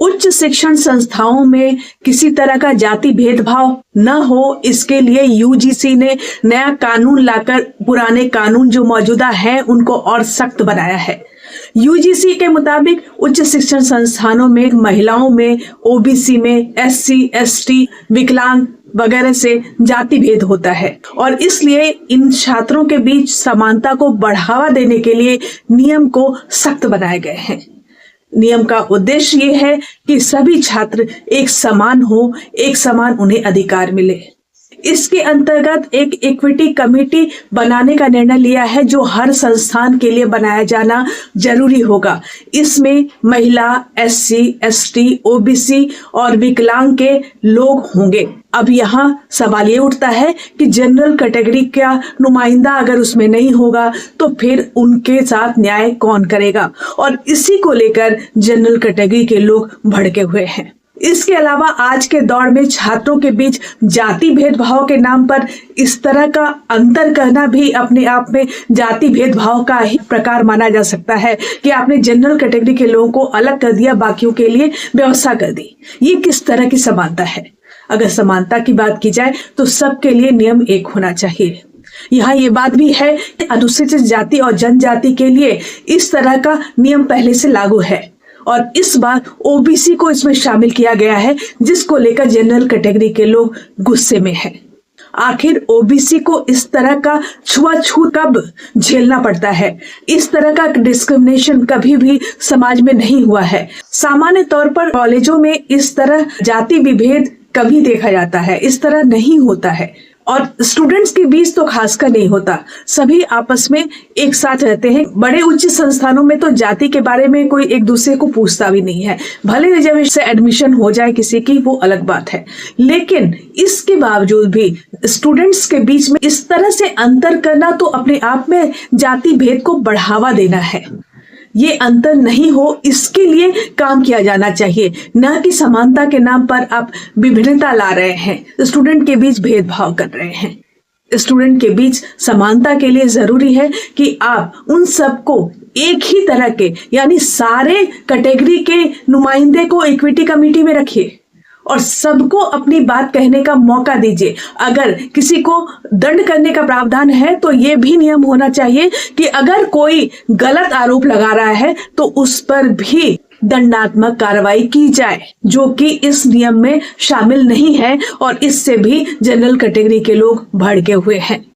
उच्च शिक्षण संस्थाओं में किसी तरह का जाति भेदभाव न हो, इसके लिए यूजीसी ने नया कानून लाकर पुराने कानून जो मौजूदा हैं उनको और सख्त बनाया है। यूजीसी के मुताबिक उच्च शिक्षण संस्थानों में महिलाओं में, ओबीसी में, एससी, एसटी, विकलांग वगैरह से जाति भेद होता है और इसलिए इन छात्रों के बीच समानता को बढ़ावा देने के लिए नियम को सख्त बनाए गए हैं। नियम का उद्देश्य ये है कि सभी छात्र एक समान हो, एक समान उन्हें अधिकार मिले। इसके अंतर्गत एक इक्विटी कमेटी बनाने का निर्णय लिया है जो हर संस्थान के लिए बनाया जाना जरूरी होगा। इसमें महिला, एससी, एसटी, ओबीसी और विकलांग के लोग होंगे। अब यहाँ सवाल ये उठता है कि जनरल कैटेगरी का नुमाइंदा अगर उसमें नहीं होगा तो फिर उनके साथ न्याय कौन करेगा, और इसी को लेकर जनरल कैटेगरी के लोग भड़के हुए हैं। इसके अलावा आज के दौर में छात्रों के बीच जाति भेदभाव के नाम पर इस तरह का अंतर करना भी अपने आप में जाति भेदभाव का ही प्रकार माना जा सकता है कि आपने जनरल कैटेगरी के लोगों को अलग कर दिया, बाकियों के लिए व्यवस्था कर दी। ये किस तरह की समानता है? अगर समानता की बात की जाए तो सबके लिए नियम एक होना चाहिए। यहाँ ये बात भी है कि अनुसूचित जाति और जनजाति के लिए इस तरह का नियम पहले से लागू है और इस बार ओबीसी को इसमें शामिल किया गया है, जिसको लेकर जनरल कैटेगरी के लोग गुस्से में हैं। आखिर ओबीसी को इस तरह का छुआछूत कब झेलना पड़ता है? इस तरह का डिस्क्रिमिनेशन कभी भी समाज में नहीं हुआ है। सामान्य तौर पर कॉलेजों में इस तरह जाति विभेद कभी देखा जाता है, इस तरह नहीं होता है और स्टूडेंट्स के बीच तो खासकर नहीं होता। सभी आपस में एक साथ रहते हैं। बड़े उच्च संस्थानों में तो जाति के बारे में कोई एक दूसरे को पूछता भी नहीं है। भले रिजर्वेशन से एडमिशन हो जाए किसी की, वो अलग बात है, लेकिन इसके बावजूद भी स्टूडेंट्स के बीच में इस तरह से अंतर करना तो अपने आप में जाति भेद को बढ़ावा देना है। ये अंतर नहीं हो, इसके लिए काम किया जाना चाहिए, न कि समानता के नाम पर आप विभिन्नता ला रहे हैं, स्टूडेंट के बीच भेदभाव कर रहे हैं। स्टूडेंट के बीच समानता के लिए जरूरी है कि आप उन सबको एक ही तरह के, यानी सारे कैटेगरी के नुमाइंदे को इक्विटी कमेटी में रखिए और सबको अपनी बात कहने का मौका दीजिए। अगर किसी को दंड करने का प्रावधान है तो ये भी नियम होना चाहिए कि अगर कोई गलत आरोप लगा रहा है तो उस पर भी दंडात्मक कार्रवाई की जाए, जो कि इस नियम में शामिल नहीं है और इससे भी जनरल कैटेगरी के लोग भड़के हुए हैं।